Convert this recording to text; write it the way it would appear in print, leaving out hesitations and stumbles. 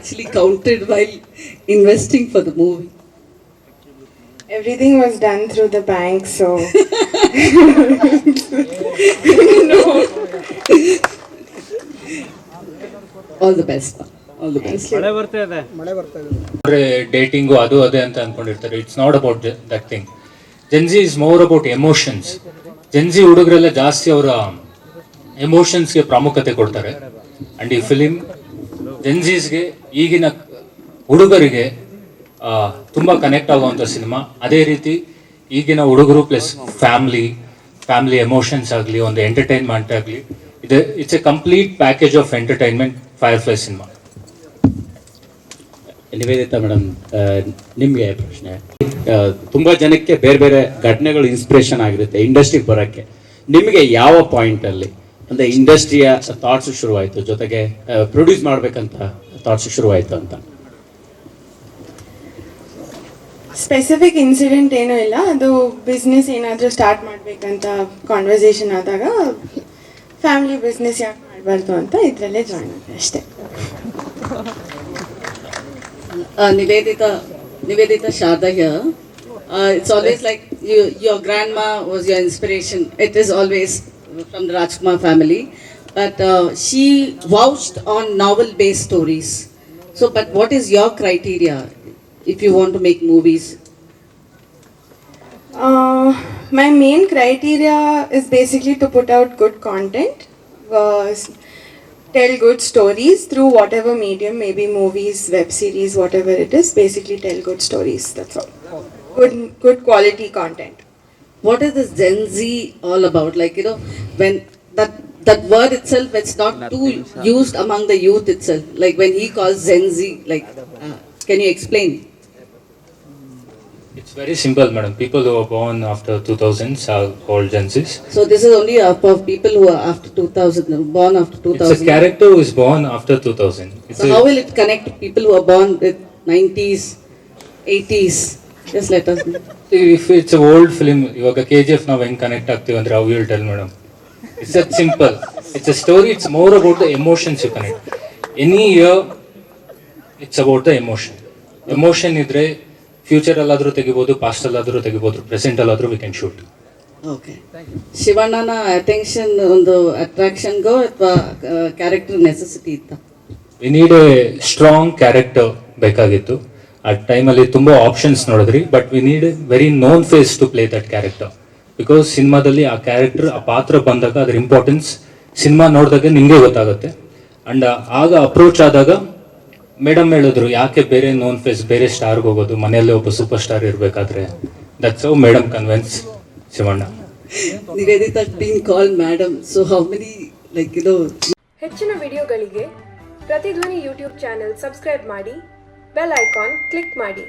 actually counted while investing for the movie? Everything was done through the bank, so no. All the best. All the best. Dating ಅದು ಅದೇ ಅಂತ ಅನ್ಕೊಂಡಿರ್ತಾರೆ. It's not about that thing. Gen Z is more about emotions. Gen Z ಹುಡುಗರೆಲ್ಲ ಜಾಸ್ತಿ ಅವರ ಎಮೋಷನ್ಸ್ಗೆ ಪ್ರಾಮುಖ್ಯತೆ ಕೊಡ್ತಾರೆ. And ಈ ಫಿಲಿಮ್ ಜೆನ್ಜೀಸ್ಗೆ, ಈಗಿನ ಹುಡುಗರಿಗೆ ತುಂಬ ಕನೆಕ್ಟ್ ಆಗುವಂಥ ಸಿನಿಮಾ. ಅದೇ ರೀತಿ ಈಗಿನ ಹುಡುಗರು ಪ್ಲಸ್ ಫ್ಯಾಮಿಲಿ ಎಮೋಷನ್ಸ್ ಆಗಲಿ, ಒಂದು ಎಂಟರ್ಟೈನ್ಮೆಂಟ್ ಆಗಲಿ, it's a complete package of entertainment Firefly cinema. Nivedita madam, ನಿಮಗೆ ಪ್ರಶ್ನೆ. ತುಂಬ ಜನಕ್ಕೆ ಬೇರೆ ಬೇರೆ ಘಟನೆಗಳು ಇನ್ಸ್ಪಿರೇಷನ್ ಆಗಿರುತ್ತೆ ಇಂಡಸ್ಟ್ರಿಗೆ ಬರೋಕ್ಕೆ. ನಿಮಗೆ ಯಾವ ಪಾಯಿಂಟಲ್ಲಿ ಅಂದರೆ ಇಂಡಸ್ಟ್ರಿಯ ಥಾಟ್ಸ್ ಶುರುವಾಯಿತು, ಜೊತೆಗೆ ಪ್ರೊಡ್ಯೂಸ್ ಮಾಡಬೇಕಂತ ಥಾಟ್ಸ್ ಶುರುವಾಯಿತು ಅಂತ? ಸ್ಪೆಸಿಫಿಕ್ ಇನ್ಸಿಡೆಂಟ್ ಏನೂ ಇಲ್ಲ. ಅದು ಬಿಸ್ನೆಸ್ ಏನಾದರೂ ಸ್ಟಾರ್ಟ್ ಮಾಡಬೇಕಂತ ಕಾನ್ವರ್ಸೇಷನ್ ಆದಾಗ ಫ್ಯಾಮಿಲಿ ಬಿಸ್ನೆಸ್ ಯಾಕೆ ಮಾಡಬಾರ್ದು ಅಂತ ಇದರಲ್ಲೇ ಜಾಯ್ನ್ ಆಗಿದೆ ಅಷ್ಟೇ. Nivedita Sharda here. It's always like your grandma was your inspiration. It is always from the Rajkumar family. But she vouched on novel-based stories. So, but what is your criteria if you want to make movies? My main criteria is basically to put out good content, tell good stories through whatever medium, maybe movies, web series, whatever it is. Basically tell good stories, that's all. Good quality content. What is this Gen Z all about? Like, when that word itself, it's not too used among the youth itself. Like when he calls Gen Z, like, can you explain? It's very simple, madam. People who are born after 2000s are called Gen Zs. So this is only for people who are after 2000, born after 2000. It's a character who is born after 2000. So how will it connect people who are born with 90s, 80s? Just let us know. If it's an old film, ಇವಾಗ KGF ನಾವು ಹೆಂಗ್ connect ಆಗ್ತೀವಿ ಅಂದ್ರೆ how will tell, madam? It's that simple. It's a story. It's more about the emotions you connect. Any year, it's about the emotion. Emotion ಇದ್ರೆ future ಅಲ್ಲಾದ್ರೂ ತೆಗಿಬೋದು, past ಅಲ್ಲಾದ್ರೂ ತೆಗಿಬೋದು, ಪ್ರೆಸೆಂಟ್ ಅಲ್ಲಾದ್ರೂ ವಿ ಕ್ಯಾನ್ ಶೂಟ್. ಓಕೆ. ಶಿವಣ್ಣನ attention ಒಂದು ಅಟ್ರಾಕ್ಷನ್ಗೋ ಅಥವಾ ಕ್ಯಾರೆಕ್ಟರ್ ನೆಸೆಸಿಟಿ ಇತ್ತಾ? We need a strong character ಬೇಕಾಗಿತ್ತು. ಆ ಟೈಮಲ್ಲಿ ತುಂಬ ಆಪ್ಷನ್ಸ್ ನೋಡಿದ್ರಿ, but we need a very known face to play that character. Because ಸಿನಿಮಾದಲ್ಲಿ ಆ ಕ್ಯಾರೆಕ್ಟರ್, ಆ ಪಾತ್ರ ಬಂದಾಗ ಅದ್ರ ಇಂಪಾರ್ಟೆನ್ಸ್ ಸಿನಿಮಾ ನೋಡಿದಾಗ ನಿಮಗೆ ಗೊತ್ತಾಗುತ್ತೆ. ಅಂಡ್ ಆಗ ಅಪ್ರೋಚ್ ಆದಾಗ ಮೇಡಮ್ ಹೇಳಿದ್ರು, ಯಾಕೆ ಬೇರೆ ನೋನ್ ಫೇಸ್, ಬೇರೆ ಸ್ಟಾರ್ಗೆ ಹೋಗೋದು, ಮನೆಯಲ್ಲೇ ಒಬ್ಬ ಸೂಪರ್ ಸ್ಟಾರ್ ಇರಬೇಕಾದ್ರೆ. That's how madam convince Shivanna. Nivedita been called madam. So how many ಹೆಚ್ಚಿನ ವಿಡಿಯೋಗಳಿಗೆ ಪ್ರತಿಧ್ವನಿ ಯೂಟ್ಯೂಬ್ ಚಾನೆಲ್ ಸಬ್ಸ್ಕ್ರೈಬ್ ಮಾಡಿ, ಬೆಲ್ ಐಕಾನ್ ಕ್ಲಿಕ್ ಮಾಡಿ.